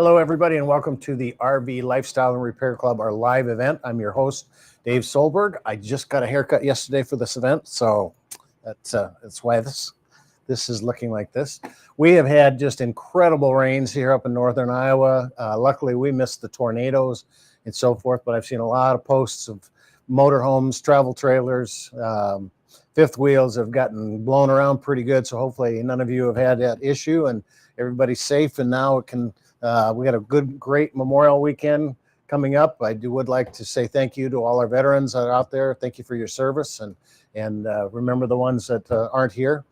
Hello, everybody, and welcome to the RV Lifestyle and Repair Club, our live event. I'm your host, Dave Solberg. I just got a haircut yesterday for this event, so that's why this is looking like this. We have had just incredible rains here up in northern Iowa. Luckily, we missed the tornadoes and so forth, but I've seen a lot of posts of motorhomes, travel trailers, fifth wheels have gotten blown around pretty good, so hopefully none of you have had that issue and everybody's safe, and now it can we got a great Memorial weekend coming up. I would like to say thank you to all our veterans that are out there. Thank you for your service, and remember the ones that aren't here.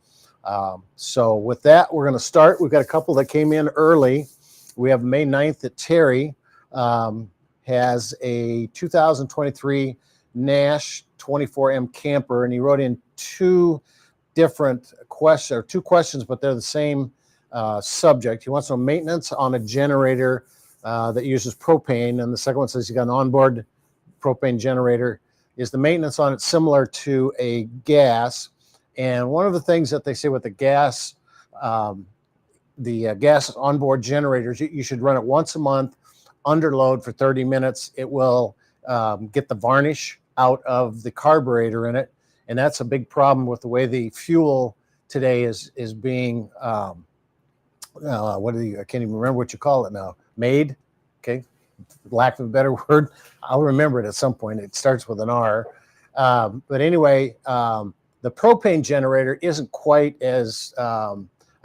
So with that, we're going to start. We've got a couple that came in early. We have May 9th that Terry has a 2023 Nash 24M camper, and he wrote in two questions, but they're the same subject. He wants to know maintenance on a generator that uses propane, and the second one says he's got an onboard propane generator. Is the maintenance on it similar to a gas? And one of the things that they say with the gas onboard generators, you should run it once a month under load for 30 minutes. It will get the varnish out of the carburetor in it, and that's a big problem with the way the fuel today is being I can't even remember what you call it now. Made, okay, lack of a better word. I'll remember it at some point. It starts with an R. But anyway, the propane generator isn't quite as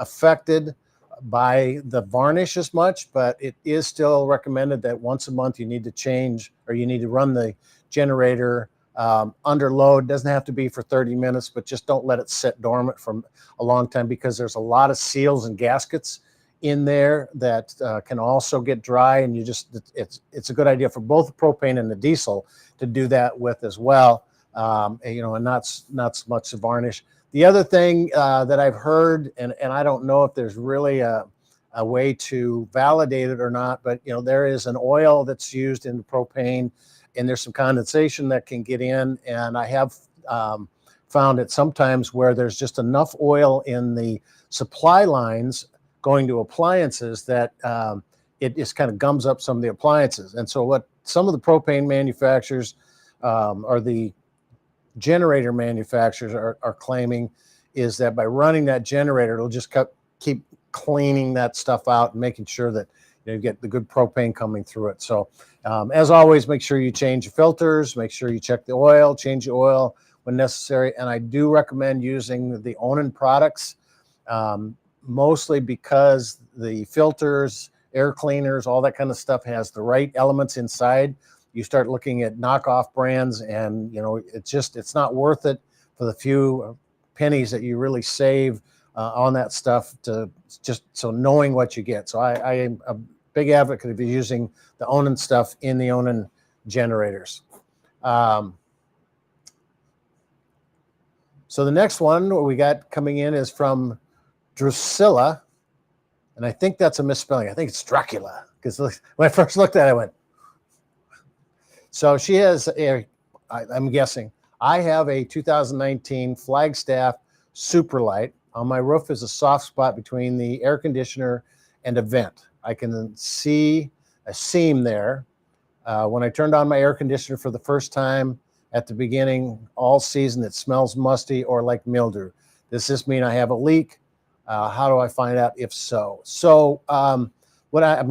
affected by the varnish as much, but it is still recommended that once a month you need to change, or you need to run the generator under load. Doesn't have to be for 30 minutes, but just don't let it sit dormant for a long time, because there's a lot of seals and gaskets in there that can also get dry, and it's a good idea for both the propane and the diesel to do that with as well, and not so much the varnish. The other thing that I've heard, and I don't know if there's really a way to validate it or not, but there is an oil that's used in the propane, and there's some condensation that can get in, and I have found it sometimes where there's just enough oil in the supply lines going to appliances that it just kind of gums up some of the appliances. And so what some of the propane manufacturers or the generator manufacturers are claiming is that by running that generator, it'll just keep cleaning that stuff out and making sure that you get the good propane coming through it. So as always, make sure you change your filters, make sure you check the oil, change the oil when necessary. And I do recommend using the Awning products, mostly because the filters, air cleaners, all that kind of stuff has the right elements inside. You start looking at knockoff brands, and it's not worth it for the few pennies that you really save on that stuff, to just so knowing what you get. So I am a big advocate of using the Awning stuff in the Awning generators. So the next one we got coming in is from Drusilla, and I think that's a misspelling. I think it's Dracula, because when I first looked at it, I went. So she has I'm guessing, I have a 2019 Flagstaff Superlight. On my roof is a soft spot between the air conditioner and a vent. I can see a seam there. When I turned on my air conditioner for the first time at the beginning, all season, it smells musty or like mildew. Does this mean I have a leak? How do I find out if so? So I'm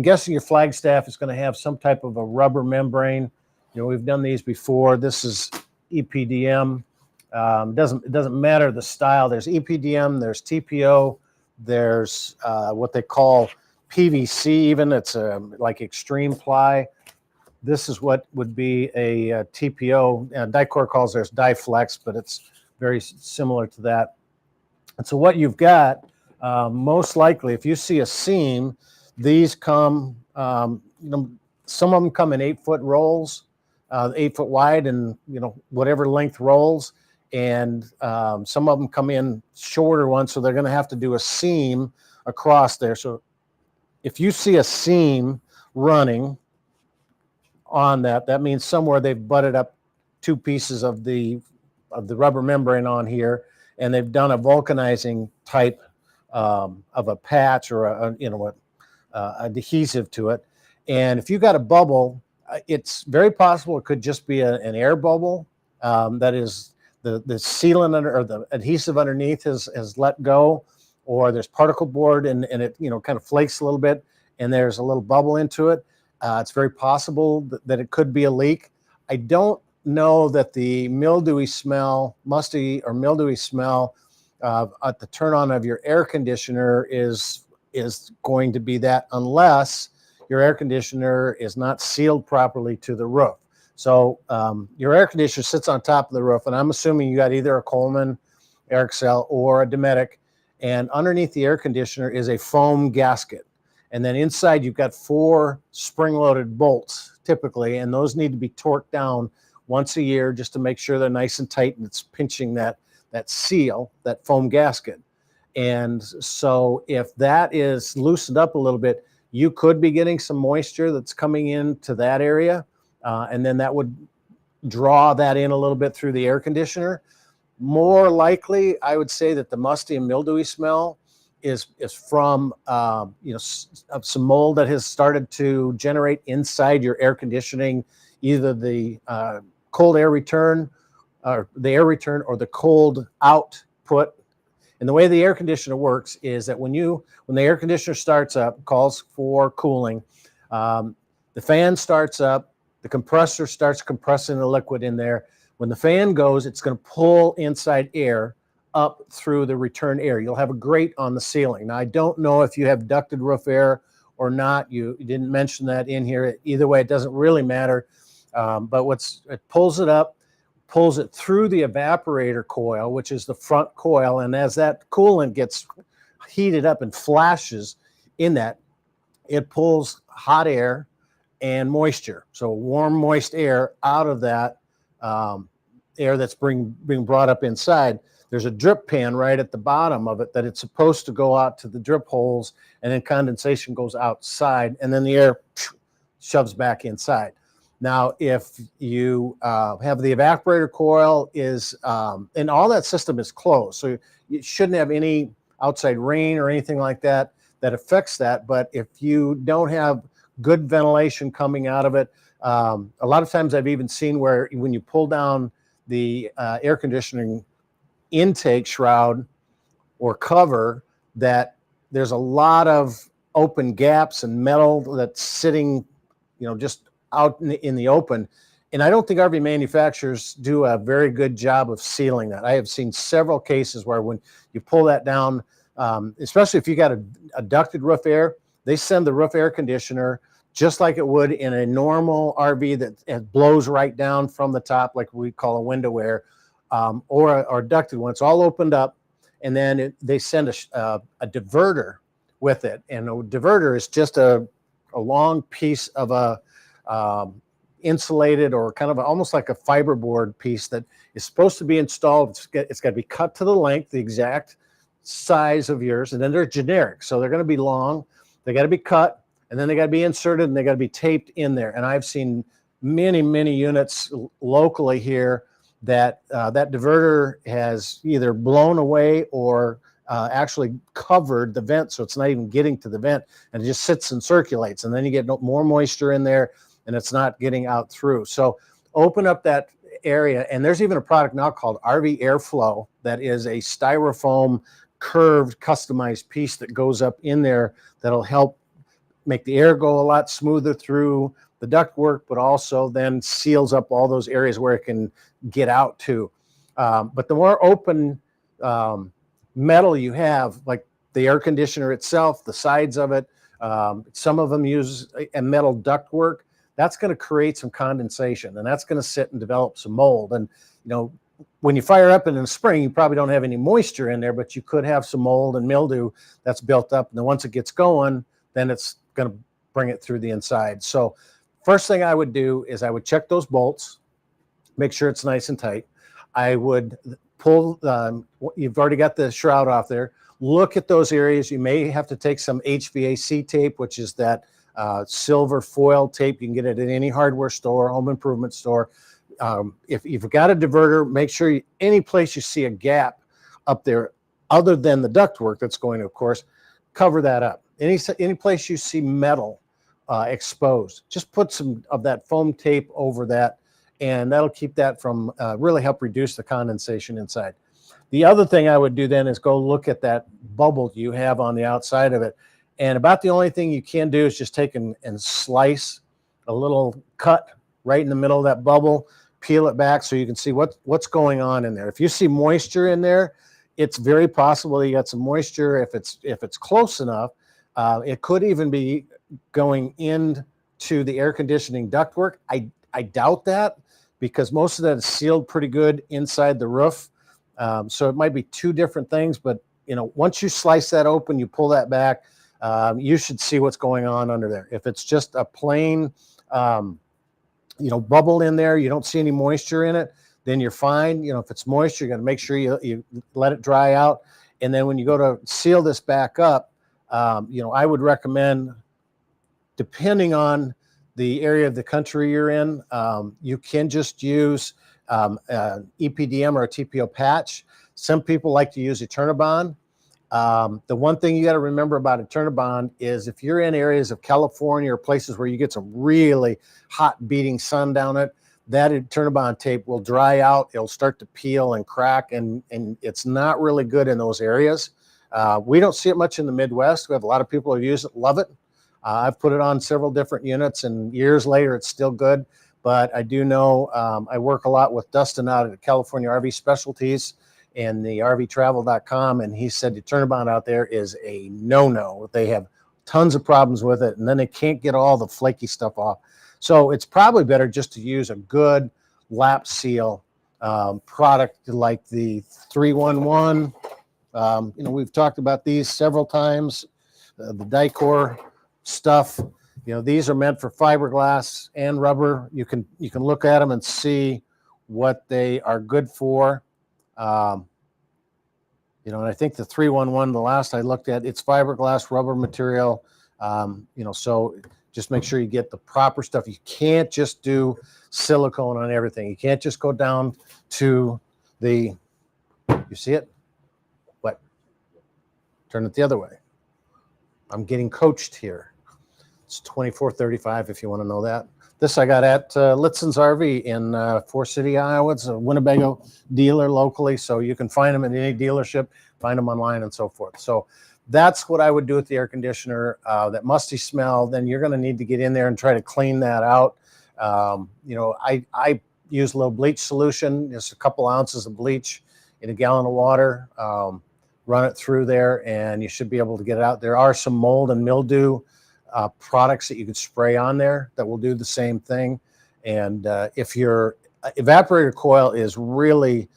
guessing your Flagstaff is going to have some type of a rubber membrane. We've done these before. This is EPDM. It doesn't matter the style. There's EPDM, there's TPO, there's what they call PVC even. It's like extreme ply. This is what would be a TPO. Dicor calls theirs Diflex, but it's very similar to that. And so what you've got, most likely, if you see a seam, these come, some of them come in 8-foot rolls, 8 foot wide, and whatever length rolls. And some of them come in shorter ones, so they're going to have to do a seam across there. So if you see a seam running on that means somewhere they've butted up two pieces of the rubber membrane on here, and they've done a vulcanizing type of a patch or adhesive to it. And if you got a bubble, it's very possible it could just be an air bubble. That is the sealant under, or the adhesive underneath has let go, or there's particle board and it kind of flakes a little bit and there's a little bubble into it. It's very possible that it could be a leak. I don't know that the mildewy smell, musty or mildewy smell at the turn on of your air conditioner is going to be that, unless your air conditioner is not sealed properly to the roof. So your air conditioner sits on top of the roof, and I'm assuming you got either a Coleman Airxcel or a Dometic, and underneath the air conditioner is a foam gasket. And then inside you've got 4 spring-loaded bolts typically, and those need to be torqued down once a year just to make sure they're nice and tight and it's pinching that seal, that foam gasket. And so if that is loosened up a little bit, you could be getting some moisture that's coming into that area, and then that would draw that in a little bit through the air conditioner. More likely, I would say that the musty and mildewy smell is from some mold that has started to generate inside your air conditioning, either the cold air return or the cold output. And the way the air conditioner works is that when the air conditioner starts up, calls for cooling, the fan starts up, the compressor starts compressing the liquid in there. When the fan goes, it's going to pull inside air up through the return air. You'll have a grate on the ceiling. Now, I don't know if you have ducted roof air or not. You didn't mention that in here. Either way, it doesn't really matter. But it pulls it up, pulls it through the evaporator coil, which is the front coil. And as that coolant gets heated up and flashes in that, it pulls hot air and moisture. So warm, moist air out of that air that's being brought up inside. There's a drip pan right at the bottom of it that it's supposed to go out to the drip holes, and then condensation goes outside, and then the air shoves back inside. Now, if you have the evaporator coil and all that system is closed, so you shouldn't have any outside rain or anything like that affects that. But if you don't have good ventilation coming out of it, a lot of times I've even seen where when you pull down the air conditioning intake shroud or cover, that there's a lot of open gaps and metal that's sitting, just out in the open. And I don't think RV manufacturers do a very good job of sealing that. I have seen several cases where when you pull that down, especially if you got a ducted roof air, they send the roof air conditioner just like it would in a normal RV that blows right down from the top, like we call a window air, or a ducted one. It's all opened up, and then they send a diverter with it. And a diverter is just a long piece of a insulated, or kind of almost like a fiberboard piece that is supposed to be installed. It's got to be cut to the length, the exact size of yours, and then they're generic. So they're going to be long. They got to be cut, and then they got to be inserted, and they got to be taped in there. And I've seen many, many units locally here that that diverter has either blown away or actually covered the vent, so it's not even getting to the vent, and it just sits and circulates. And then you get more moisture in there, and it's not getting out through. So open up that area. And there's even a product now called RV Airflow that is a styrofoam curved customized piece that goes up in there that'll help make the air go a lot smoother through the ductwork, but also then seals up all those areas where it can get out to. But the more open metal you have, like the air conditioner itself, the sides of it, some of them use a metal ductwork. That's going to create some condensation, and that's going to sit and develop some mold. And when you fire up in the spring, you probably don't have any moisture in there, but you could have some mold and mildew that's built up. And then once it gets going, then it's going to bring it through the inside. So first thing I would do is I would check those bolts, make sure it's nice and tight. I would pull, you've already got the shroud off there. Look at those areas. You may have to take some HVAC tape, which is that silver foil tape. You can get it at any hardware store, home improvement store. If you've got a diverter, make sure any place you see a gap up there, other than the ductwork that's going to, of course, cover that up. any place you see metal exposed, just put some of that foam tape over that, and that'll keep that from really help reduce the condensation inside. The other thing I would do then is go look at that bubble you have on the outside of it. And about the only thing you can do is just take and slice a little cut right in the middle of that bubble, peel it back so you can see what's going on in there. If you see moisture in there, it's very possible you got some moisture. If it's close enough, it could even be going into the air conditioning ductwork. I doubt that, because most of that is sealed pretty good inside the roof. So it might be two different things, but once you slice that open, you pull that back, you should see what's going on under there. If it's just a plain, bubble in there, you don't see any moisture in it, then you're fine. If it's moisture, you got to make sure you let it dry out. And then when you go to seal this back up, I would recommend, depending on the area of the country you're in, you can just use EPDM or a TPO patch. Some people like to use Eternabond. The one thing you got to remember about Eternabond is if you're in areas of California or places where you get some really hot beating sun down it, that Eternabond tape will dry out. It'll start to peel and crack, and it's not really good in those areas. We don't see it much in the Midwest. We have a lot of people who use it, love it. I've put it on several different units, and years later, it's still good. But I do know I work a lot with Dustin out at California RV Specialties and the RVTravel.com, and he said the Eternabond out there is a no-no. They have tons of problems with it, and then they can't get all the flaky stuff off. So it's probably better just to use a good lap seal product like the 311. We've talked about these several times. The Dicor stuff. These are meant for fiberglass and rubber. You can look at them and see what they are good for. And I think the 311, the last I looked at, it's fiberglass rubber material. So just make sure you get the proper stuff. You can't just do silicone on everything. You can't just go down to you see it? What? Turn it the other way. I'm getting coached here. It's $24.35 if you want to know that. This I got at Litson's RV in Forest City, Iowa. It's a Winnebago dealer locally, so you can find them at any dealership, find them online and so forth. So that's what I would do with the air conditioner. That musty smell, then you're going to need to get in there and try to clean that out. I use a little bleach solution, just a couple ounces of bleach in a gallon of water, run it through there, and you should be able to get it out. There are some mold and mildew products that you could spray on there that will do the same thing. And if your evaporator coil is really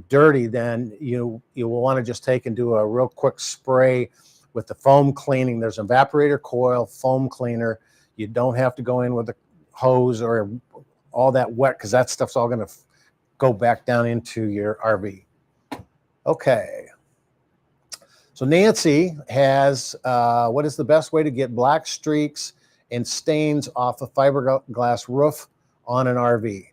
dirty, then you will want to just take and do a real quick spray with the foam cleaning. There's an evaporator coil foam cleaner. You don't have to go in with a hose or all that wet, because that stuff's all going to go back down into your RV. Okay. So Nancy has what is the best way to get black streaks and stains off a fiberglass roof on an RV?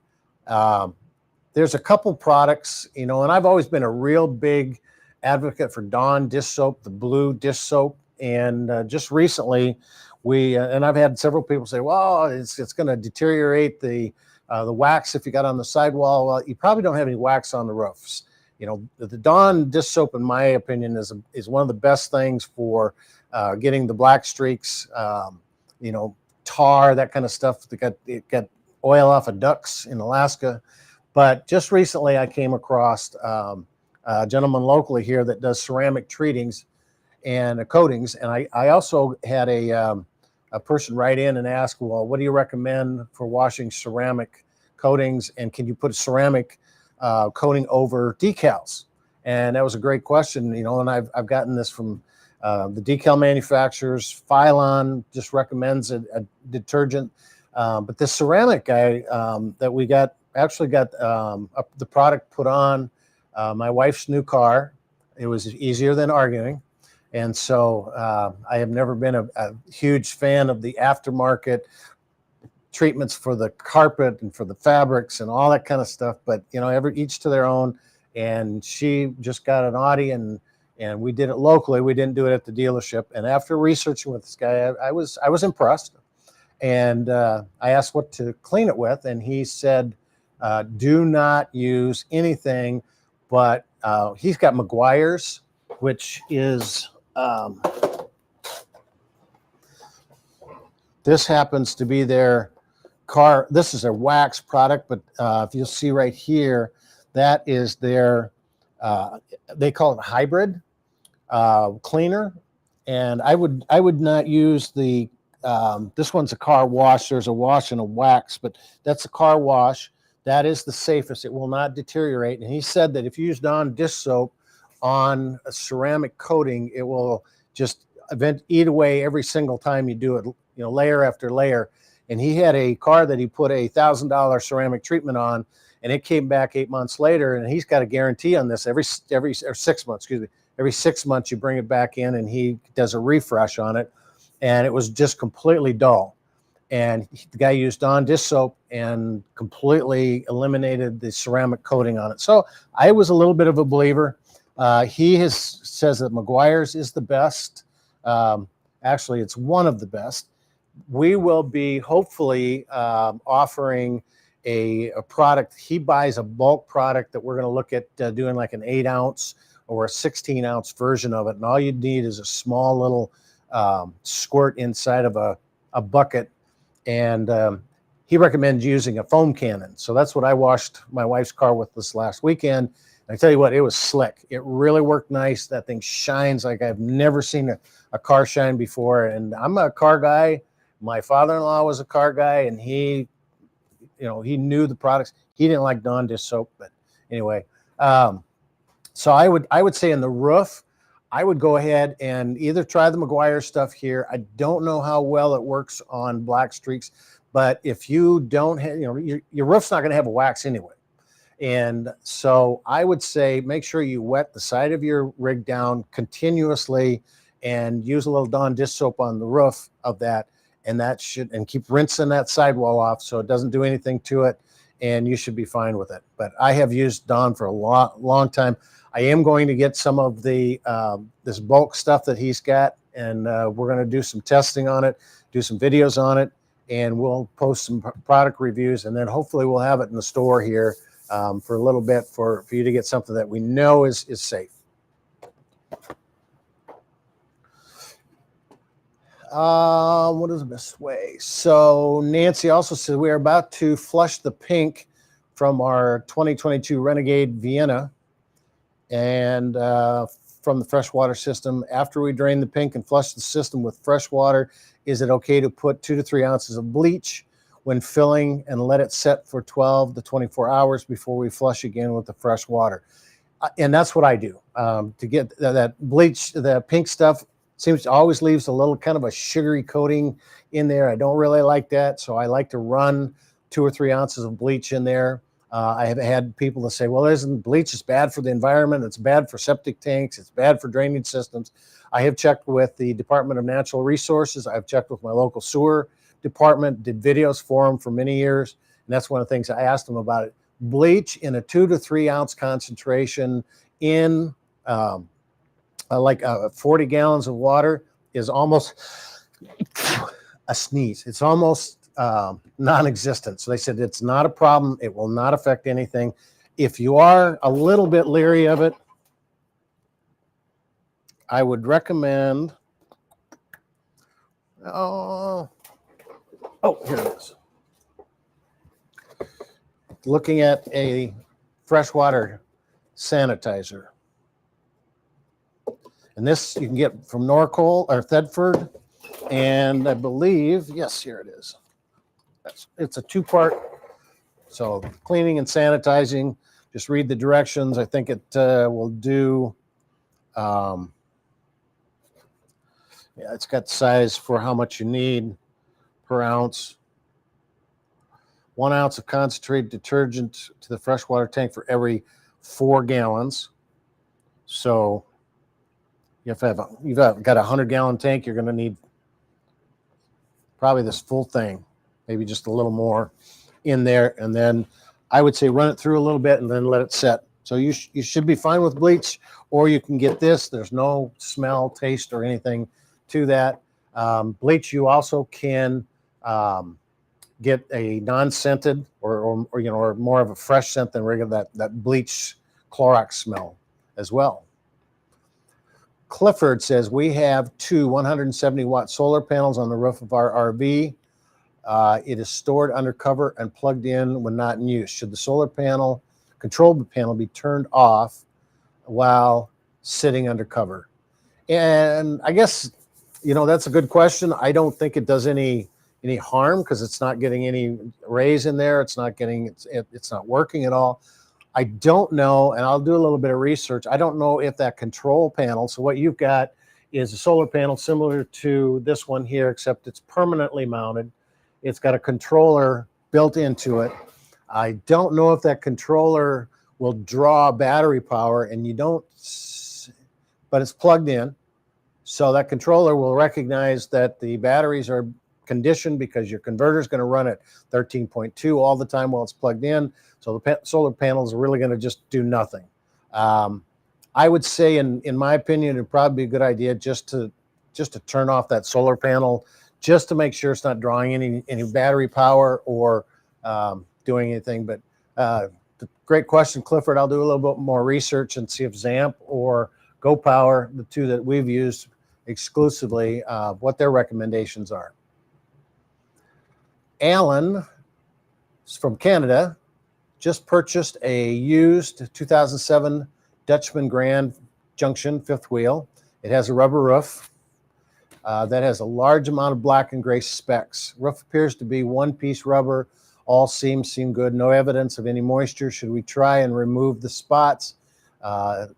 There's a couple products, and I've always been a real big advocate for Dawn dish soap, the blue dish soap. And just recently, and I've had several people say, well, it's going to deteriorate the wax if you got on the sidewall. Well, you probably don't have any wax on the roofs. The Dawn dish soap, in my opinion, is one of the best things for getting the black streaks, tar, that kind of stuff. It got oil off of ducks in Alaska. But just recently, I came across a gentleman locally here that does ceramic treatings and coatings. And I also had a person write in and ask, well, what do you recommend for washing ceramic coatings? And can you put a ceramic coating over decals? And that was a great question, and I've gotten this from the decal manufacturers. Phylon just recommends a detergent, but this ceramic guy that we got the product put on my wife's new car. It was easier than arguing, and so I have never been a huge fan of the aftermarket treatments for the carpet and for the fabrics and all that kind of stuff, but each to their own. And she just got an Audi, and And we did it locally. We didn't do it at the dealership. And after researching with this guy, I was impressed. And I asked what to clean it with, and he said, do not use anything but he's got Meguiar's, which is this happens to be their car. This is a wax product, but if you'll see right here, that is their they call it hybrid cleaner. And I would not use the this one's a car wash. There's a wash and a wax, but that's a car wash. That is the safest. It will not deteriorate. And he said that if you use Dawn dish soap on a ceramic coating, it will just eat away every single time you do it, layer after layer. And he had a car that he put $1,000 ceramic treatment on, and it came back 8 months later, and he's got a guarantee on this or 6 months, excuse me. Every 6 months you bring it back in and he does a refresh on it. And it was just completely dull. And the guy used Dawn dish soap and completely eliminated the ceramic coating on it. So I was a little bit of a believer. He says that Meguiar's is the best. Actually, it's one of the best. We will be hopefully offering a product. He buys a bulk product that we're going to look at doing like an 8-ounce or a 16-ounce version of it. And all you need is a small little squirt inside of a bucket. And he recommends using a foam cannon. So that's what I washed my wife's car with this last weekend. And I tell you what, it was slick. It really worked nice. That thing shines like I've never seen a car shine before. And I'm a car guy. My father-in-law was a car guy, and he knew the products. He didn't like Dawn dish soap, but anyway. So I would say in the roof, I would go ahead and either try the Meguiar stuff here. I don't know how well it works on black streaks, but if you don't have, your roof's not going to have a wax anyway. And so I would say make sure you wet the side of your rig down continuously and use a little Dawn dish soap on the roof of that. And and keep rinsing that sidewall off so it doesn't do anything to it. And you should be fine with it. But I have used Dawn for a long time. I am going to get some of the this bulk stuff that he's got, and we're going to do some testing on it, do some videos on it, and we'll post some product reviews, and then hopefully we'll have it in the store here for a little bit for you to get something that we know is safe. What is the best way? So Nancy also said we are about to flush the pink from our 2022 Renegade Vienna and from the freshwater system. After we drain the pink and flush the system with fresh water, is it okay to put 2 to 3 ounces of bleach when filling and let it set for 12 to 24 hours before we flush again with the fresh water? And that's what I do to get that bleach, the pink stuff. Seems to always leaves a little kind of a sugary coating in there. I don't really like that. So I like to run 2 or 3 ounces of bleach in there. I have had people that say, well, bleach is bad for the environment. It's bad for septic tanks. It's bad for drainage systems. I have checked with the Department of Natural Resources. I've checked with my local sewer department, did videos for them for many years. And that's one of the things I asked them about it. Bleach in a 2 to 3 ounce concentration in 40 gallons of water is almost a sneeze. It's almost non-existent. So they said it's not a problem. It will not affect anything. If you are a little bit leery of it, I would recommend, here it is. Looking at a freshwater sanitizer. And this you can get from Norcol or Thetford. And I believe, yes, here it is. It's a 2-part. So cleaning and sanitizing, just read the directions. I think it will do, it's got size for how much you need per ounce. 1 ounce of concentrated detergent to the freshwater tank for every 4 gallons. So you've got a 100-gallon tank, you're going to need probably this full thing, maybe just a little more in there. And then I would say run it through a little bit and then let it set So you should be fine with bleach, or you can get this. There's no smell, taste, or anything to that. Bleach, you also can get a non-scented or or more of a fresh scent than regular, that bleach Clorox smell as well. Clifford says, we have two 170-watt solar panels on the roof of our RV. It is stored under cover and plugged in when not in use. Should the solar panel, control panel, be turned off while sitting under cover? And I guess, that's a good question. I don't think it does any harm, because it's not getting any rays in there. It's not working at all. I don't know, and I'll do a little bit of research. I don't know if that control panel, so what you've got is a solar panel similar to this one here, except it's permanently mounted. It's got a controller built into it. I don't know if that controller will draw battery power, and but it's plugged in. So that controller will recognize that the batteries are conditioned, because your converter is going to run at 13.2 all the time while it's plugged in. So the solar panels are really going to just do nothing. I would say, in my opinion, it'd probably be a good idea just to turn off that solar panel, just to make sure it's not drawing any battery power or doing anything. But great question, Clifford. I'll do a little bit more research and see if Zamp or GoPower, the two that we've used exclusively, what their recommendations are. Alan from Canada just purchased a used 2007 Dutchman Grand Junction fifth wheel. It has a rubber roof that has a large amount of black and gray specks. Roof appears to be one-piece rubber. All seams seem good. No evidence of any moisture. Should we try and remove the spots?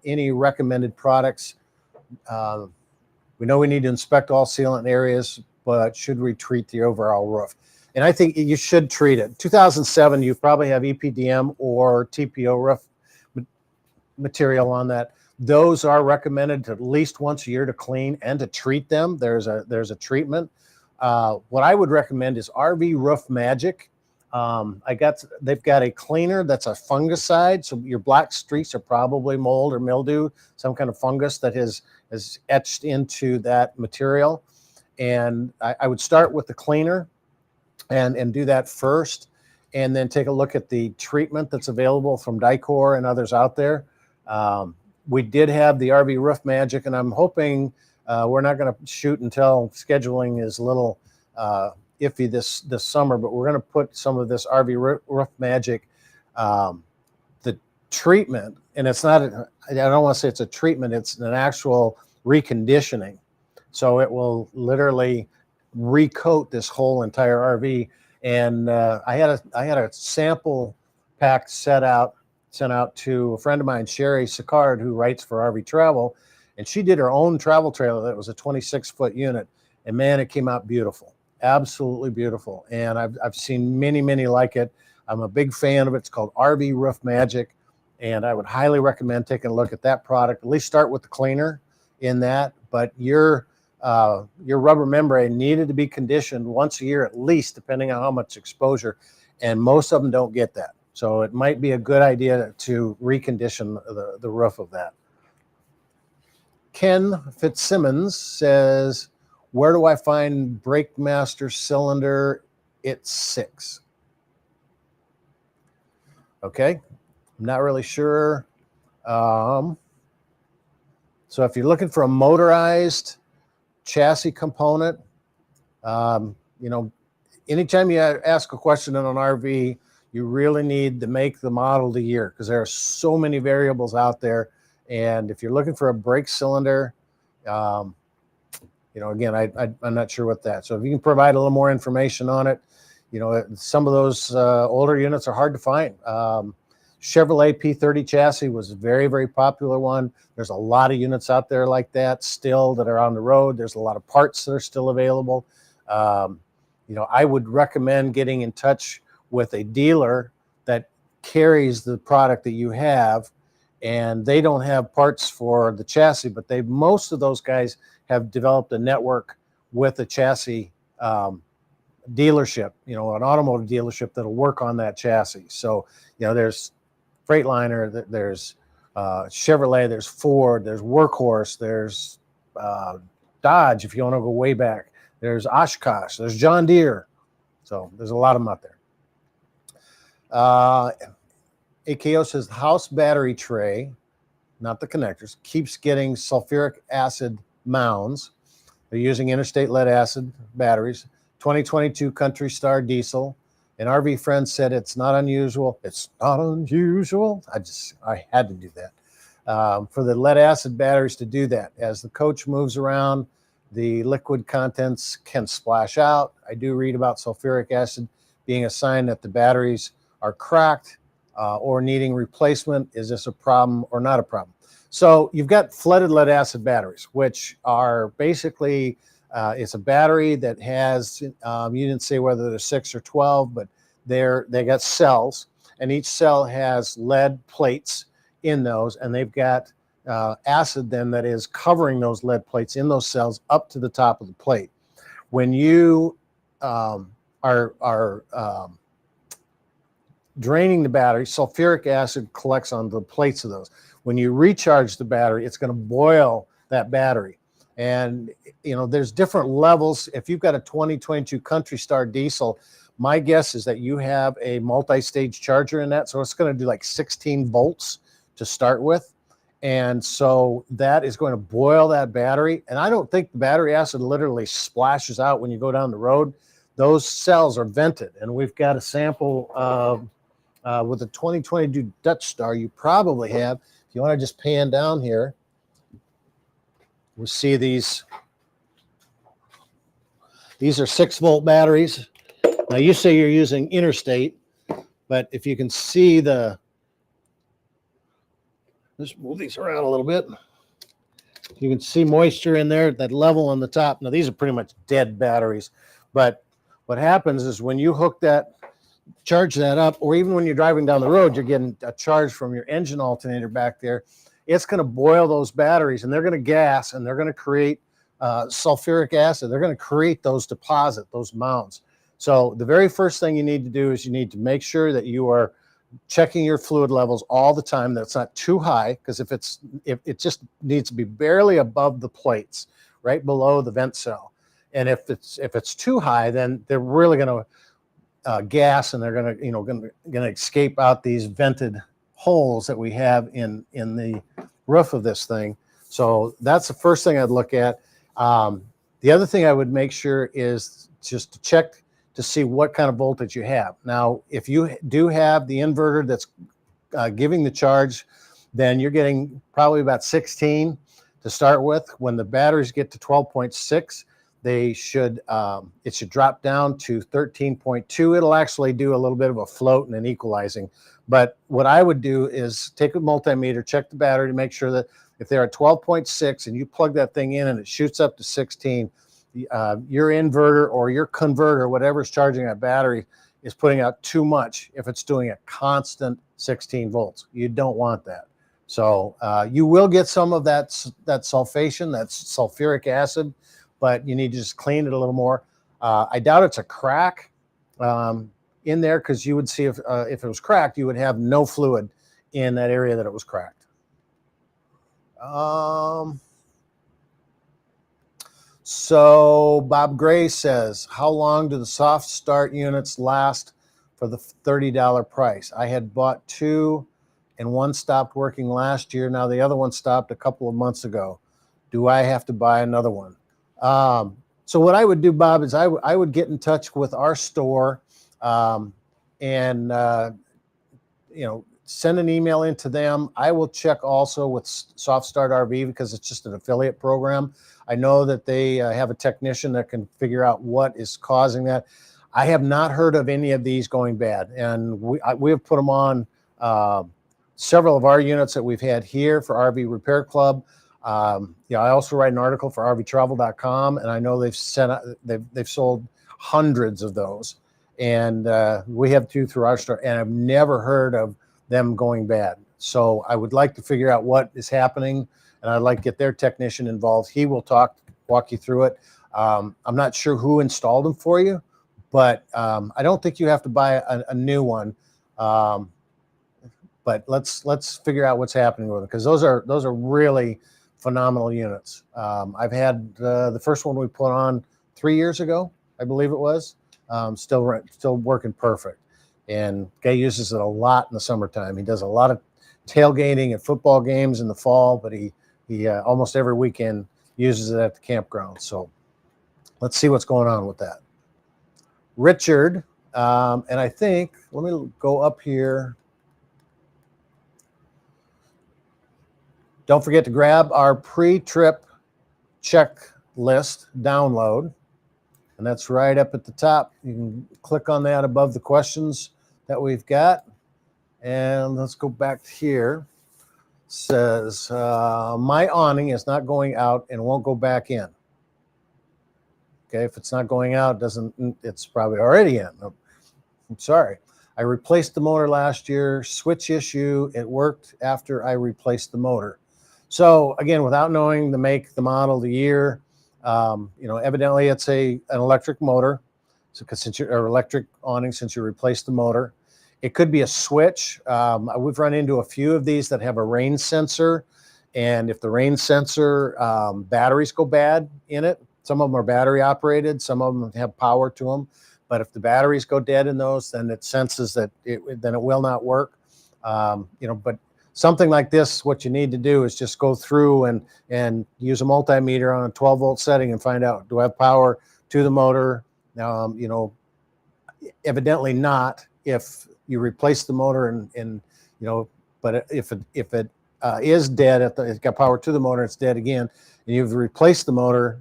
Any recommended products? We know we need to inspect all sealant areas, but should we treat the overall roof? And I think you should treat it. 2007, you probably have EPDM or TPO roof material on that. Those are recommended at least once a year to clean and to treat them. There's a treatment. What I would recommend is RV Roof Magic. They've got a cleaner that's a fungicide. So your black streaks are probably mold or mildew, some kind of fungus that has etched into that material. And I would start with the cleaner and do that first, and then take a look at the treatment that's available from Dicor and others out there. We did have the RV Roof Magic, and I'm hoping we're not going to shoot until scheduling is a little iffy this summer, but we're going to put some of this RV Roof Magic, the treatment, and it's not, I don't want to say it's a treatment, it's an actual reconditioning. So it will literally recoat this whole entire RV. And I had a sample pack sent out to a friend of mine, Sherry Sicard, who writes for RV Travel, and she did her own travel trailer that was a 26-foot unit, and man, it came out beautiful, absolutely beautiful. And I've seen many like it. I'm a big fan of it. It's called RV Roof Magic, and I would highly recommend taking a look at that product. At least start with the cleaner in that, but your rubber membrane needed to be conditioned once a year at least, depending on how much exposure, and most of them don't get that. So it might be a good idea to recondition the roof of that. Ken Fitzsimmons says, where do I find Brake Master cylinder? It's 6. Okay, I'm not really sure. So if you're looking for a motorized chassis component, anytime you ask a question on an RV, you really need to make the model, the year, because there are so many variables out there. And if you're looking for a brake cylinder, again, I'm not sure what that. So if you can provide a little more information on it, some of those older units are hard to find. Chevrolet P30 chassis was a very popular one. There's a lot of units out there like that still that are on the road. There's a lot of parts that are still available. I would recommend getting in touch with a dealer that carries the product that you have, and they don't have parts for the chassis, but most of those guys have developed a network with a chassis dealership, an automotive dealership that'll work on that chassis. So, there's Freightliner, there's Chevrolet, there's Ford, there's Workhorse, there's Dodge, if you want to go way back. There's Oshkosh, there's John Deere. So there's a lot of them out there. AKO says the house battery tray, not the connectors, keeps getting sulfuric acid mounds. They're using interstate lead acid batteries. 2022 Country Star diesel. An RV friend said it's not unusual. It's not unusual. I had to do that. For the lead acid batteries to do that. As the coach moves around, the liquid contents can splash out. I do read about sulfuric acid being a sign that the batteries are cracked or needing replacement. Is this a problem or not a problem? So you've got flooded lead acid batteries, which are basically, it's a battery that has, you didn't say whether they're 6 or 12, but they got cells, and each cell has lead plates in those, and they've got acid then that is covering those lead plates in those cells up to the top of the plate. When you are draining the battery, sulfuric acid collects on the plates of those. When you recharge the battery, it's going to boil that battery. And, you know, there's different levels. If you've got a 2022 Country Star diesel, my guess is that you have a multi-stage charger in that. So it's going to do like 16 volts to start with. And so that is going to boil that battery. And I don't think the battery acid literally splashes out when you go down the road. Those cells are vented. And we've got a sample of, with the 2022 Dutch Star, you probably have, if you want to just pan down here, we'll see these are 6-volt batteries. Now you say you're using interstate, but if you can see let's move these around a little bit. You can see moisture in there, that level on the top. Now these are pretty much dead batteries, but what happens is when you charge that up, or even when you're driving down the road, you're getting a charge from your engine alternator back there. It's going to boil those batteries, and they're going to gas, and they're going to create sulfuric acid. They're going to create those deposits, those mounds. So the very first thing you need to do is you need to make sure that you are checking your fluid levels all the time. That's not too high, because if it just needs to be barely above the plates, right below the vent cell. And if it's too high, then they're really going to gas, and they're going to escape out these vented holes that we have in the roof of this thing. So that's the first thing I'd look at. The other thing I would make sure is just to check to see what kind of voltage you have. Now, if you do have the inverter that's giving the charge, then you're getting probably about 16 to start with. When the batteries get to 12.6, it should drop down to 13.2. It'll actually do a little bit of a float and an equalizing. But what I would do is take a multimeter, check the battery to make sure that if they're at 12.6 and you plug that thing in and it shoots up to 16, your inverter or your converter, whatever's charging that battery, is putting out too much if it's doing a constant 16 volts. You don't want that. So you will get some of that sulfation, that's sulfuric acid, but you need to just clean it a little more. I doubt it's a crack in there, because you would see if it was cracked, you would have no fluid in that area that it was cracked. So Bob Gray says, how long do the soft start units last for the $30 price? I had bought 2 and one stopped working last year. Now the other one stopped a couple of months ago. Do I have to buy another one? So what I would do, Bob, is I would get in touch with our store and send an email into them. I will check also with Soft Start RV, because it's just an affiliate program. I know that they have a technician that can figure out what is causing that. I have not heard of any of these going bad, and we have put them on several of our units that we've had here for RV Repair Club. I also write an article for RVTravel.com, and I know they've sold hundreds of those, and we have 2 through our store, and I've never heard of them going bad. So I would like to figure out what is happening, and I'd like to get their technician involved. He will walk you through it. I'm not sure who installed them for you, but I don't think you have to buy a new one. but let's figure out what's happening with them, because those are really phenomenal units. I've had the first one we put on 3 years ago, I believe it was. Still working perfect, and guy uses it a lot in the summertime. He does a lot of tailgating at football games in the fall, but he almost every weekend uses it at the campground. So let's see what's going on with that. Richard, and I think, let me go up here. Don't forget to grab our pre-trip checklist download, and that's right up at the top. You can click on that above the questions that we've got. And let's go back here. It says, my awning is not going out and won't go back in. Okay, if it's not going out, it's probably already in. I'm sorry. I replaced the motor last year, switch issue. It worked after I replaced the motor. So again, without knowing the make, the model, the year, evidently it's an electric motor. So since you're electric awning, since you replaced the motor, it could be a switch. We've run into a few of these that have a rain sensor, and if the rain sensor batteries go bad in it, some of them are battery operated, some of them have power to them. But if the batteries go dead in those, then it senses that then it will not work. But something like this, what you need to do is just go through and use a multimeter on a 12-volt setting and find out, do I have power to the motor? Evidently not if you replace the motor but if it is dead, it's got power to the motor, it's dead again, and you've replaced the motor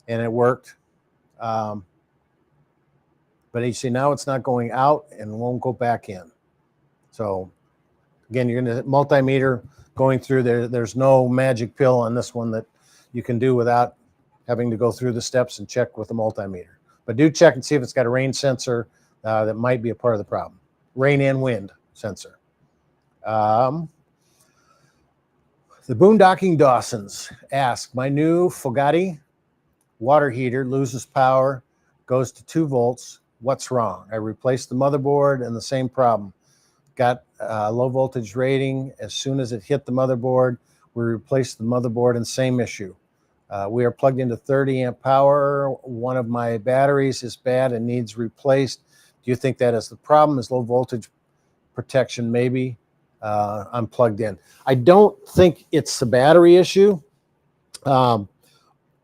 and it worked. But you see now it's not going out and won't go back in. So again, you're going to multimeter going through there. There's no magic pill on this one that you can do without having to go through the steps and check with the multimeter. But do check and see if it's got a rain sensor that might be a part of the problem. Rain and wind sensor. The Boondocking Dawsons ask, my new Fogatti water heater loses power, goes to 2 volts. What's wrong? I replaced the motherboard and the same problem. Got a low voltage rating. As soon as it hit the motherboard, we replaced the motherboard and same issue. We are plugged into 30 amp power. One of my batteries is bad and needs replaced. Do you think that is the problem? Is low voltage protection maybe? I'm plugged in. I don't think it's the battery issue,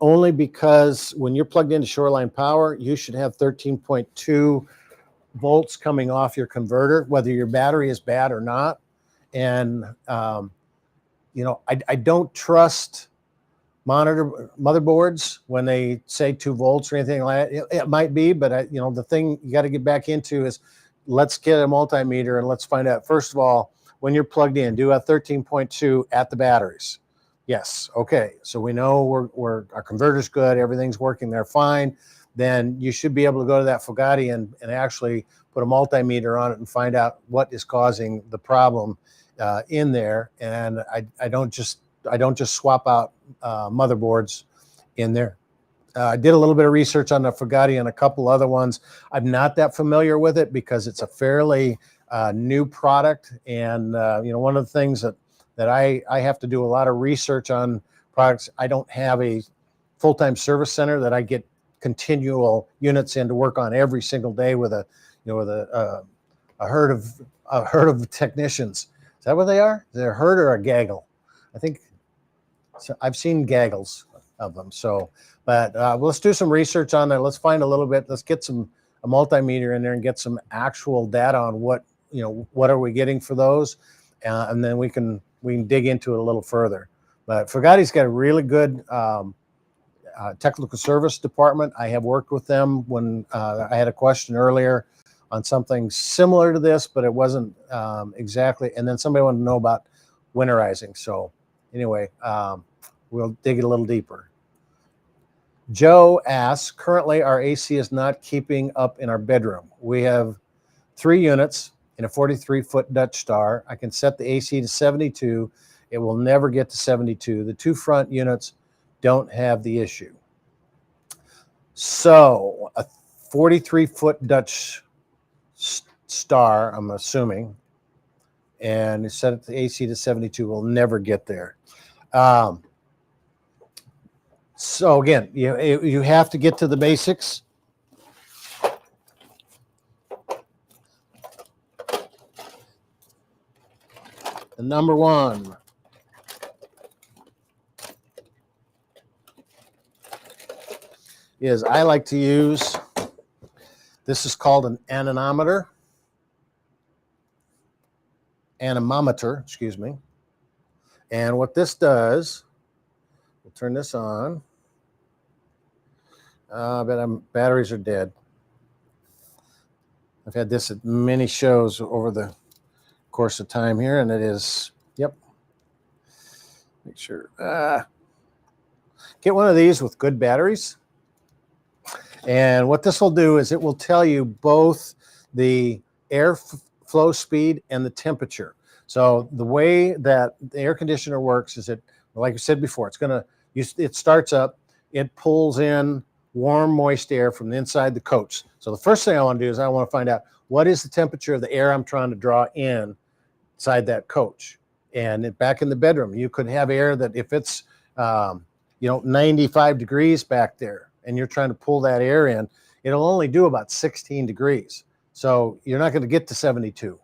only because when you're plugged into Shoreline Power, you should have 13.2 volts coming off your converter, whether your battery is bad or not. And, I don't trust motherboards when they say 2 volts or anything like that. It might be, but the thing you got to get back into is, let's get a multimeter and let's find out, first of all, when you're plugged in, do a 13.2 at the batteries. Yes. Okay. So we know our converter's good. Everything's working there fine. Then you should be able to go to that Fogatti and actually put a multimeter on it and find out what is causing the problem in there. And I don't just swap out motherboards in there. I did a little bit of research on the Fogatti and a couple other ones. I'm not that familiar with it because it's a fairly new product. And, one of the things that I have to do a lot of research on products. I don't have a full-time service center that I get continual units in to work on every single day with a herd of technicians. Is that what they are? Is it a herd or a gaggle? I think so. I've seen gaggles of them. So, but let's do some research on that. Let's find a little bit. Let's get a multimeter in there and get some actual data on what are we getting for those, and then we can dig into it a little further. But Fogatti's got a really good technical service department. I have worked with them when I had a question earlier on something similar to this, but it wasn't exactly. And then somebody wanted to know about winterizing. So anyway, we'll dig it a little deeper. Joe asks, currently our AC is not keeping up in our bedroom. We have 3 units in a 43-foot Dutch Star. I can set the AC to 72. It will never get to 72. The 2 front units don't have the issue. So a 43-foot Dutch Star, I'm assuming, and set it to AC to 72. We'll never get there. So again, you have to get to the basics. The number one is I like to use, this is called an anemometer, excuse me. And what this does, we'll turn this on. But batteries are dead. I've had this at many shows over the course of time here, and it is, yep. Make sure. Get one of these with good batteries. And what this will do is it will tell you both the air flow speed and the temperature. So the way that the air conditioner works is it, like I said before, it starts up, it pulls in warm, moist air from the inside the coach. So the first thing I want to do is I want to find out what is the temperature of the air I'm trying to draw in inside that coach. And back in the bedroom, you could have air that if it's 95 degrees back there and you're trying to pull that air in, it'll only do about 16 degrees. So you're not going to get to 72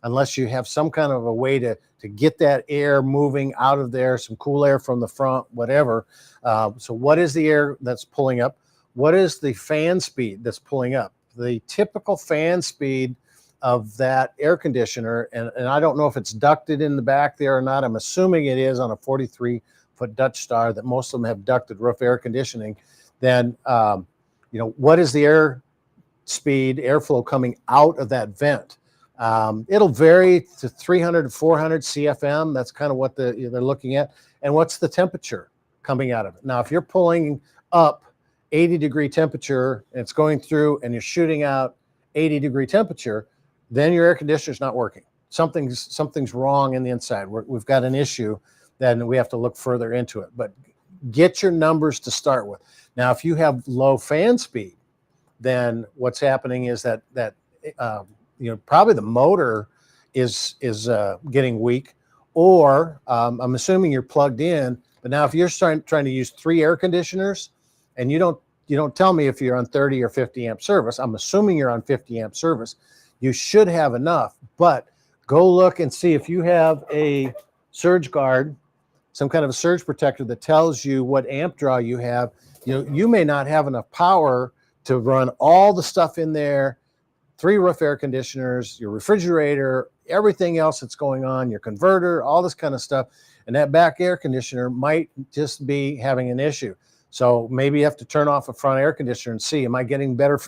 unless you have some kind of a way to get that air moving out of there, some cool air from the front, whatever. So what is the air that's pulling up? What is the fan speed that's pulling up? The typical fan speed of that air conditioner, and I don't know if it's ducted in the back there or not. I'm assuming it is on a 43-foot Dutch Star, that most of them have ducted roof air conditioning. Then, what is the air speed, airflow coming out of that vent? It'll vary to 300 to 400 CFM. That's kind of what they're looking at. And what's the temperature coming out of it? Now, if you're pulling up 80-degree temperature and it's going through and you're shooting out 80-degree temperature, then your air conditioner's not working. Something's wrong in the inside. We've got an issue, then we have to look further into it. But get your numbers to start with. Now, if you have low fan speed, then what's happening is that probably the motor is getting weak, or I'm assuming you're plugged in. But now, if you're trying to use 3 air conditioners, and you don't tell me if you're on 30 or 50 amp service, I'm assuming you're on 50 amp service. You should have enough, but go look and see if you have a surge guard, some kind of a surge protector that tells you what amp draw you have. You may not have enough power to run all the stuff in there, 3 roof air conditioners, your refrigerator, everything else that's going on, your converter, all this kind of stuff. And that back air conditioner might just be having an issue. So maybe you have to turn off a front air conditioner and see, am I getting better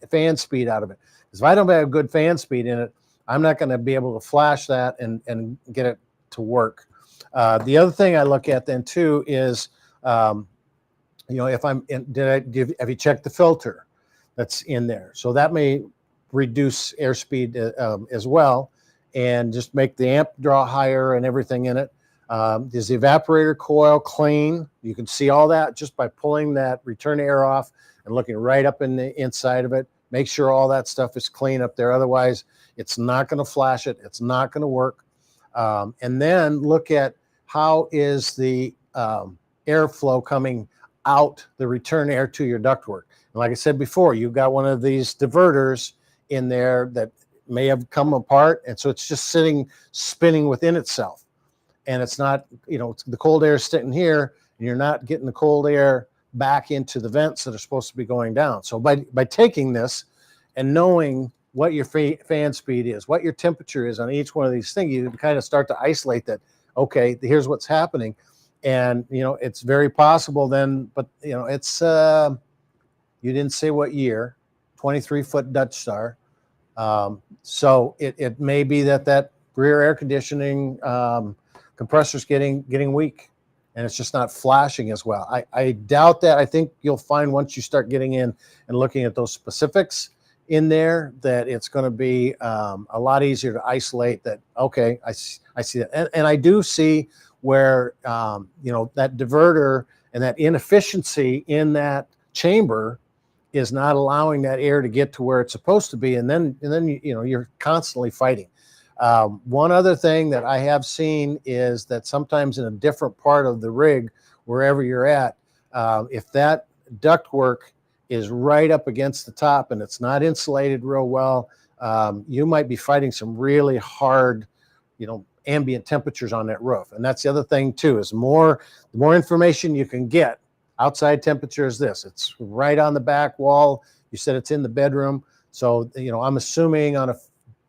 fan speed out of it? Because if I don't have good fan speed in it, I'm not going to be able to flash that and get it to work. The other thing I look at then too is, if have you checked the filter that's in there? So that may reduce airspeed as well, and just make the amp draw higher and everything in it. Is the evaporator coil clean? You can see all that just by pulling that return air off and looking right up in the inside of it. Make sure all that stuff is clean up there. Otherwise, it's not going to flash it. It's not going to work. And then look at how is the airflow coming out the return air to your ductwork. And like I said before, you've got one of these diverters in there that may have come apart, and so it's just spinning within itself. And it's not, the cold air is sitting here, and you're not getting the cold air back into the vents that are supposed to be going down. So by taking this and knowing what your fan speed is, what your temperature is on each one of these things, you kind of start to isolate that, okay, here's what's happening. And, it's very possible then, but, it's, you didn't say what year, 23-foot Dutch Star. So it may be that rear air conditioning compressor's getting weak, and it's just not flashing as well. I doubt that. I think you'll find once you start getting in and looking at those specifics in there that it's going to be a lot easier to isolate that. Okay, I see that, and I do see where that diverter and that inefficiency in that chamber is not allowing that air to get to where it's supposed to be, and then you're constantly fighting. One other thing that I have seen is that sometimes in a different part of the rig, wherever you're at, if that ductwork is right up against the top and it's not insulated real well, you might be fighting some really hard, ambient temperatures on that roof. And that's the other thing too, is the more information you can get. Outside temperature is this. It's right on the back wall. You said it's in the bedroom. So, I'm assuming on a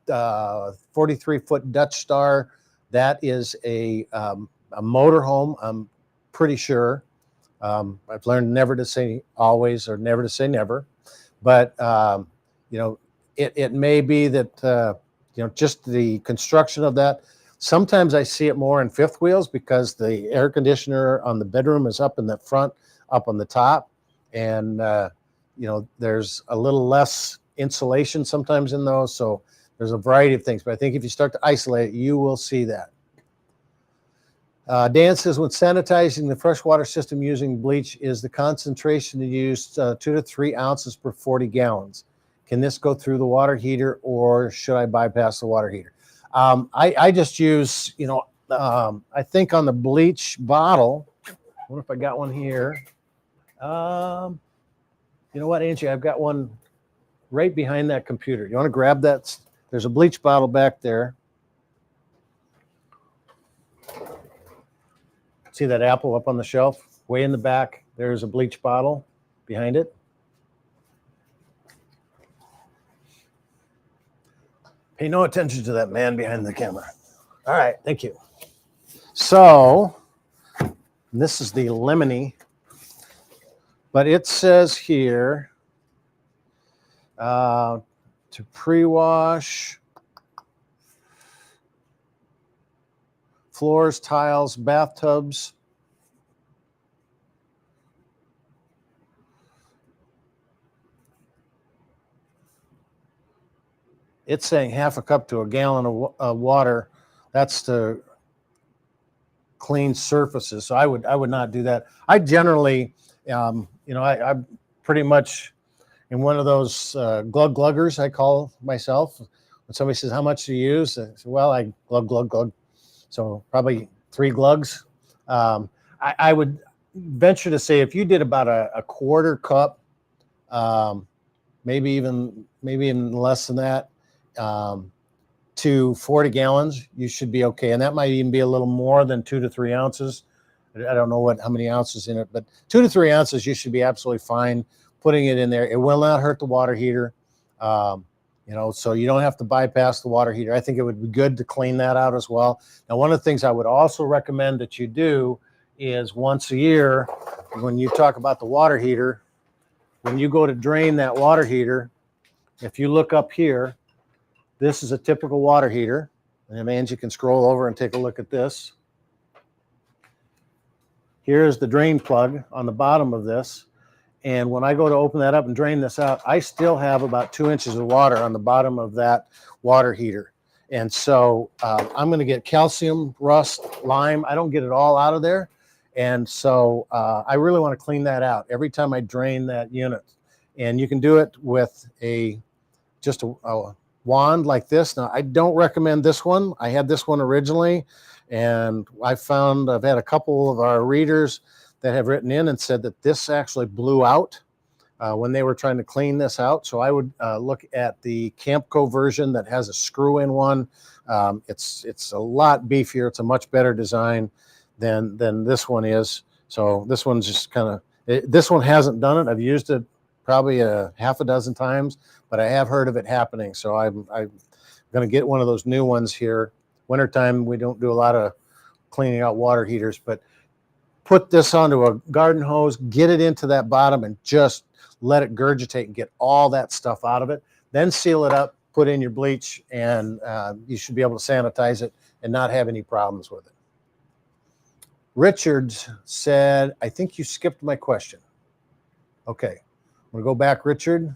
43-foot Dutch Star, that is a motorhome, I'm pretty sure. I've learned never to say always or never to say never. But, it may be that, just the construction of that. Sometimes I see it more in fifth wheels because the air conditioner on the bedroom is up in the front, up on the top. And, there's a little less insulation sometimes in those. So there's a variety of things. But I think if you start to isolate it, you will see that. Dan says, when sanitizing the freshwater system using bleach, is the concentration used 2 to 3 ounces per 40 gallons? Can this go through the water heater, or should I bypass the water heater? I just use, I think on the bleach bottle, I wonder if I got one here. You know what, Angie, I've got one right behind that computer. You want to grab that? There's a bleach bottle back there. See that apple up on the shelf? Way in the back, there's a bleach bottle behind it. Pay no attention to that man behind the camera. All right, thank you. So, this is the lemony, but it says here to pre-wash floors, tiles, bathtubs. It's saying half a cup to a gallon of water. That's to clean surfaces. So I would not do that. I generally, I'm pretty much in one of those gluggers, I call myself. When somebody says, how much do you use? I say, well, I glug. So probably 3 glugs. I would venture to say if you did about a quarter cup, maybe even less than that, to 40 gallons, you should be okay. And that might even be a little more than 2 to 3 ounces. I don't know how many ounces in it, but 2 to 3 ounces, you should be absolutely fine putting it in there. It will not hurt the water heater. So you don't have to bypass the water heater. I think it would be good to clean that out as well. Now, one of the things I would also recommend that you do is once a year, when you talk about the water heater, when you go to drain that water heater, if you look up here, this is a typical water heater. And Angie can scroll over and take a look at this. Here's the drain plug on the bottom of this. And when I go to open that up and drain this out, I still have about 2 inches of water on the bottom of that water heater. And so I'm going to get calcium, rust, lime. I don't get it all out of there. And so I really want to clean that out every time I drain that unit. And you can do it with just a wand like this. Now, I don't recommend this one. I had this one originally, and I've had a couple of our readers that have written in and said that this actually blew out when they were trying to clean this out. So I would look at the Campco version that has a screw-in one. It's a lot beefier. It's a much better design than this one is. So this one's just this one hasn't done it. I've used it probably a half a dozen times, but I have heard of it happening. So I'm going to get one of those new ones here. Wintertime, we don't do a lot of cleaning out water heaters, but put this onto a garden hose, get it into that bottom, and just let it gurgitate and get all that stuff out of it. Then seal it up, put in your bleach, and you should be able to sanitize it and not have any problems with it. Richard said, I think you skipped my question. Okay, I'm going to go back, Richard.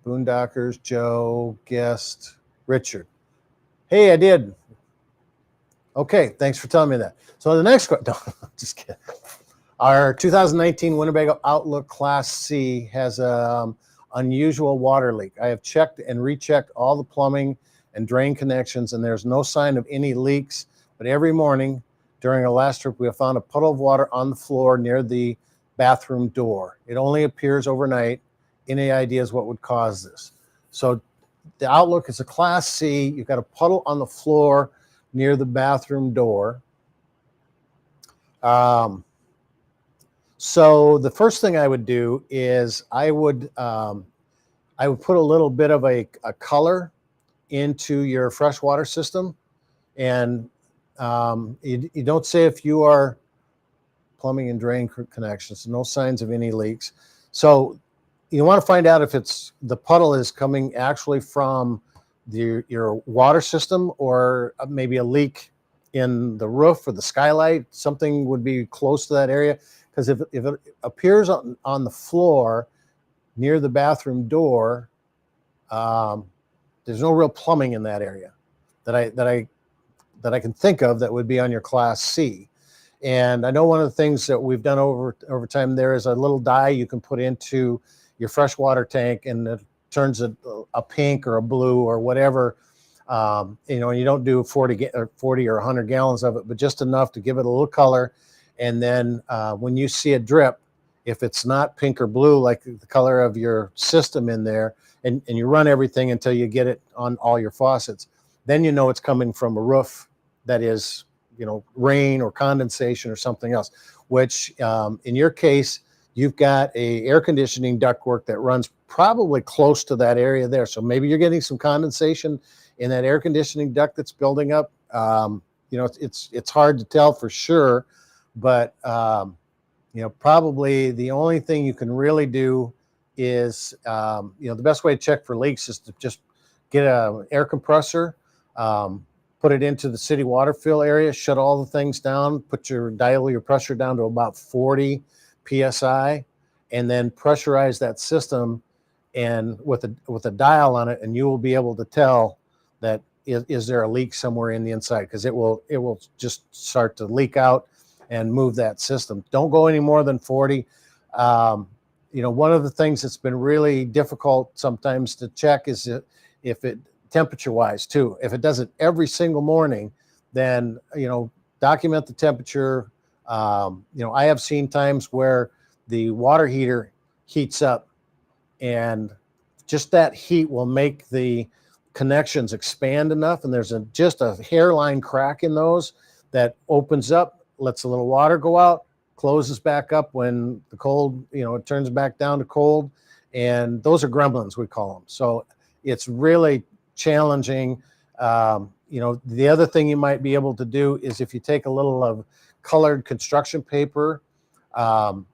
Boondockers, Joe, guest, Richard. Hey, I did. Okay, thanks for telling me that. So the next question, no, just kidding. Our 2019 Winnebago Outlook Class C has an unusual water leak. I have checked and rechecked all the plumbing and drain connections, and there's no sign of any leaks. But every morning during our last trip, we have found a puddle of water on the floor near the bathroom door. It only appears overnight. Any ideas what would cause this? So the outlook is a Class C. You've got a puddle on the floor near the bathroom door. So the first thing I would do is I would put a little bit of a color into your freshwater system, and you don't say if you are plumbing and drain connections, no signs of any leaks. So you want to find out if the puddle is coming actually from your water system, or maybe a leak in the roof or the skylight. Something would be close to that area, because if it appears on the floor near the bathroom door, there's no real plumbing in that area that I can think of that would be on your Class C. And I know one of the things that we've done over time, there is a little dye you can put into your freshwater tank, and it turns a pink or a blue or whatever. You know, and you don't do 40 or 100 gallons of it, but just enough to give it a little color. And then when you see a drip, if it's not pink or blue like the color of your system in there, and you run everything until you get it on all your faucets, then you know it's coming from a roof that is, you know, rain or condensation or something else, which in your case, you've got a air conditioning ductwork that runs probably close to that area there. So maybe you're getting some condensation in that air conditioning duct that's building up. You know, it's hard to tell for sure, but you know, probably the only thing you can really do is, you know, the best way to check for leaks is to just get an air compressor, put it into the city water fill area, shut all the things down, dial your pressure down to about 40 PSI, and then pressurize that system and with a dial on it, and you will be able to tell that is there a leak somewhere in the inside, because it will just start to leak out and move that system. Don't go any more than 40. You know, one of the things that's been really difficult sometimes to check is if it temperature-wise too. If it does it every single morning, then, you know, document the temperature. You know, I have seen times where the water heater heats up, and just that heat will make the connections expand enough, and there's just a hairline crack in those that opens up, lets a little water go out, closes back up when the cold, you know, it turns back down to cold, and those are gremlins, we call them. So it's really challenging. You know, the other thing you might be able to do is if you take a little of colored construction paper and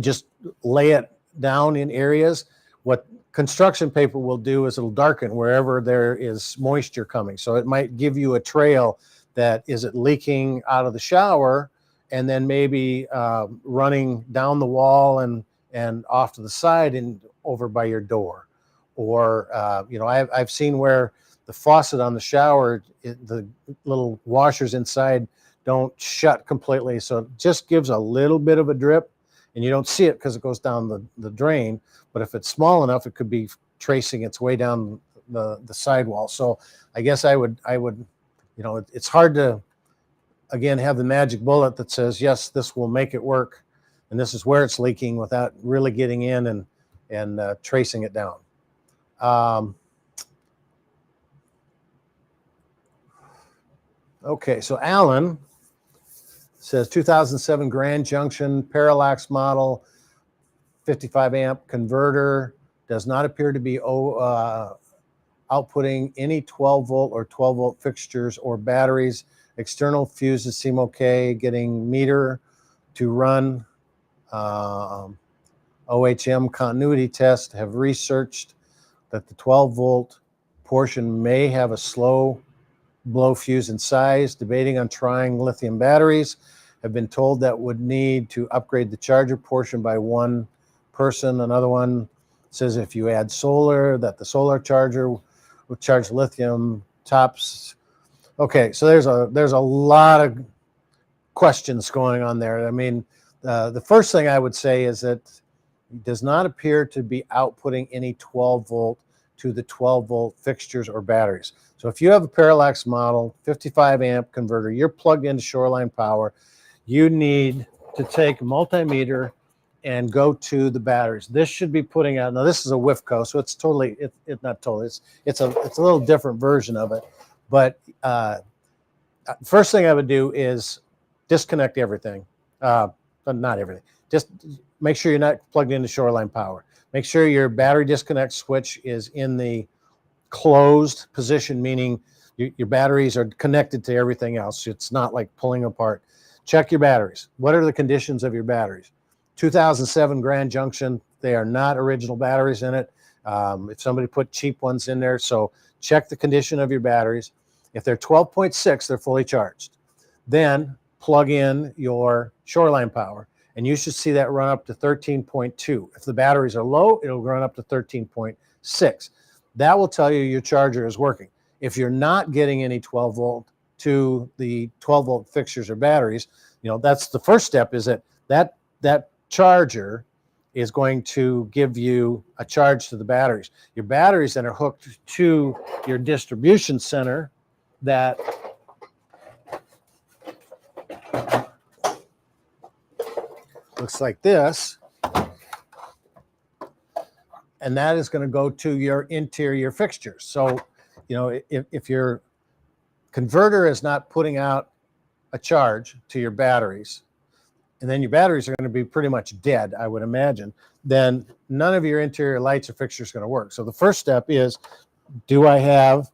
just lay it down in areas. What construction paper will do is it'll darken wherever there is moisture coming. So it might give you a trail that is it leaking out of the shower, and then maybe running down the wall and off to the side and over by your door. Or, you know, I've seen where the faucet on the shower, the little washers inside don't shut completely. So it just gives a little bit of a drip, and you don't see it because it goes down the drain. But if it's small enough, it could be tracing its way down the sidewall. So I guess I would, you know, it's hard to, again, have the magic bullet that says, yes, this will make it work, and this is where it's leaking, without really getting in and tracing it down. Okay, so Alan says 2007 Grand Junction Parallax model, 55 amp converter, does not appear to be outputting any 12 volt or 12 volt fixtures or batteries. External fuses seem okay. Getting meter to run OHM continuity test. Have researched that the 12 volt portion may have a slow blow fuse in size. Debating on trying lithium batteries. Have been told that would need to upgrade the charger portion by one person. Another one says if you add solar, that the solar charger will charge lithium tops. Okay, so there's a lot of questions going on there. I mean, the first thing I would say is that it does not appear to be outputting any 12 volt to the 12-volt fixtures or batteries. So if you have a Parallax model, 55 amp converter, you're plugged into Shoreline Power, you need to take a multimeter and go to the batteries. This should be putting out, now this is a WIFCO, so it's totally, it's not totally, it's a little different version of it. But first thing I would do is disconnect everything. But not everything. Just make sure you're not plugged into Shoreline Power. Make sure your battery disconnect switch is in the closed position, meaning your batteries are connected to everything else. It's not like pulling apart. Check your batteries. What are the conditions of your batteries? 2007 Grand Junction, they are not original batteries in it. If somebody put cheap ones in there, so check the condition of your batteries. If they're 12.6, they're fully charged. Then plug in your Shoreline Power, and you should see that run up to 13.2. If the batteries are low, it'll run up to 13.6. That will tell you your charger is working. If you're not getting any 12 volt to the 12 volt fixtures or batteries, you know, that's the first step, is that charger is going to give you a charge to the batteries. Your batteries then are hooked to your distribution center that looks like this, and that is going to go to your interior fixtures. So, you know, if your converter is not putting out a charge to your batteries, and then your batteries are going to be pretty much dead, I would imagine, then none of your interior lights or fixtures are going to work. So the first step is, do I have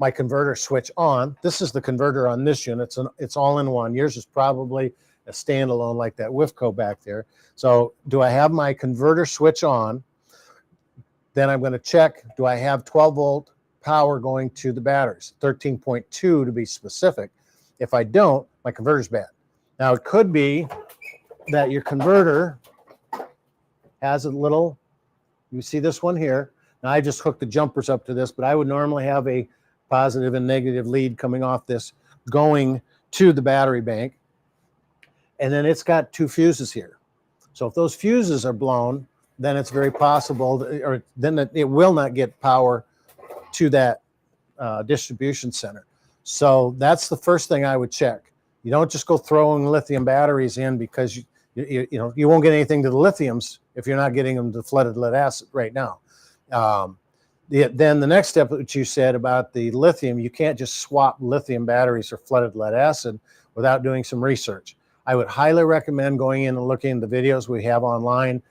my converter switch on? This is the converter on this unit. It's all in one. Yours is probably a standalone like that WIFCO back there. So do I have my converter switch on? Then I'm going to check, do I have 12 volt power going to the batteries? 13.2 to be specific. If I don't, my converter's bad. Now it could be that your converter has a little, you see this one here. Now I just hooked the jumpers up to this, but I would normally have a positive and negative lead coming off this going to the battery bank. And then it's got two fuses here. So if those fuses are blown, then it's very possible, or then it will not get power to that distribution center. So that's the first thing I would check. You don't just go throwing lithium batteries in, because you know, you won't get anything to the lithiums if you're not getting them to flooded lead acid right now. Then the next step that you said about the lithium, you can't just swap lithium batteries for flooded lead acid without doing some research. I would highly recommend going in and looking at the videos we have online.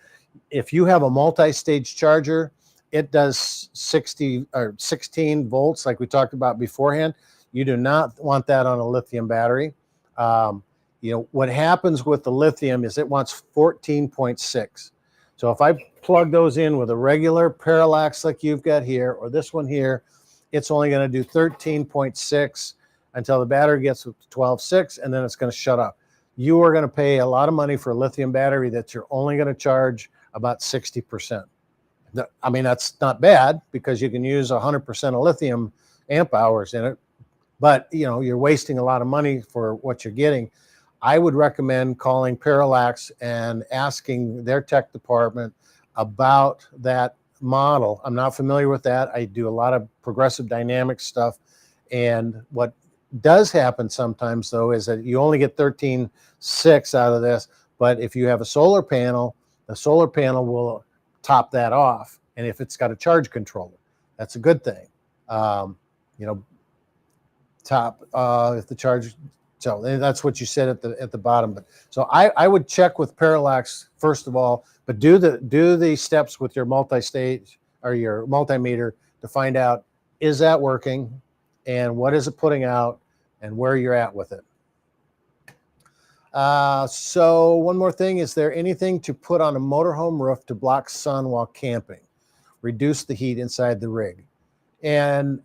If you have a multi-stage charger, it does 60 or 16 volts like we talked about beforehand. You do not want that on a lithium battery. You know, what happens with the lithium is it wants 14.6. So if I plug those in with a regular Parallax like you've got here, or this one here, it's only going to do 13.6 until the battery gets to 12.6, and then it's going to shut up. You are going to pay a lot of money for a lithium battery that you're only going to charge about 60%. I mean, that's not bad, because you can use 100% of lithium amp hours in it, but you know, you're wasting a lot of money for what you're getting. I would recommend calling Parallax and asking their tech department about that model. I'm not familiar with that. I do a lot of progressive dynamic stuff. And what does happen sometimes, though, is that you only get 13.6 out of this. But if you have a solar panel, the solar panel will top that off. And if it's got a charge controller, that's a good thing. You know, if the charge, so that's what you said at the bottom. But so I would check with Parallax first of all, but do the steps with your multi-stage or your multimeter to find out, is that working, and what is it putting out, and where you're at with it. So one more thing, is there anything to put on a motorhome roof to block sun while camping, reduce the heat inside the rig? And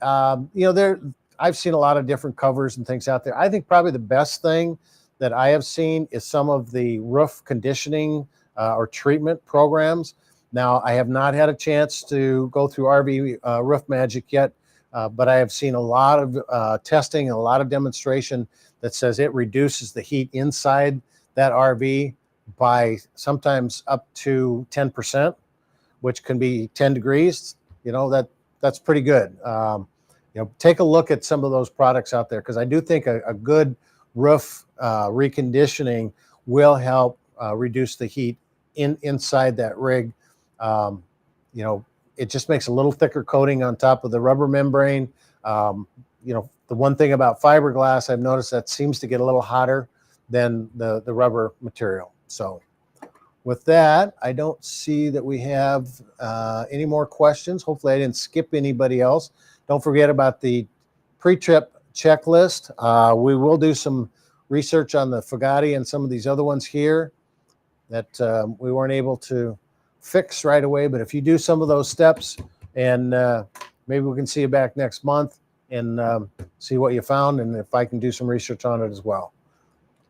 you know, I've seen a lot of different covers and things out there. I think probably the best thing that I have seen is some of the roof conditioning or treatment programs. Now, I have not had a chance to go through RV Roof Magic yet, but I have seen a lot of testing and a lot of demonstration that says it reduces the heat inside that RV by sometimes up to 10%, which can be 10 degrees. You know, that's pretty good. Take a look at some of those products out there, because I do think a good roof reconditioning will help reduce the heat inside that rig. It just makes a little thicker coating on top of the rubber membrane. The one thing about fiberglass, I've noticed that seems to get a little hotter than the rubber material. So with that, I don't see that we have any more questions. Hopefully I didn't skip anybody else. Don't forget about the pre-trip checklist. We will do some research on the Fugatti and some of these other ones here that we weren't able to fix right away. But if you do some of those steps, and maybe we can see you back next month and see what you found, and if I can do some research on it as well.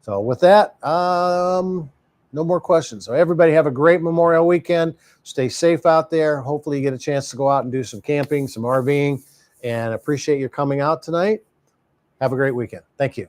So with that, no more questions. So everybody have a great Memorial weekend. Stay safe out there. Hopefully you get a chance to go out and do some camping, some RVing, and appreciate your coming out tonight. Have a great weekend. Thank you.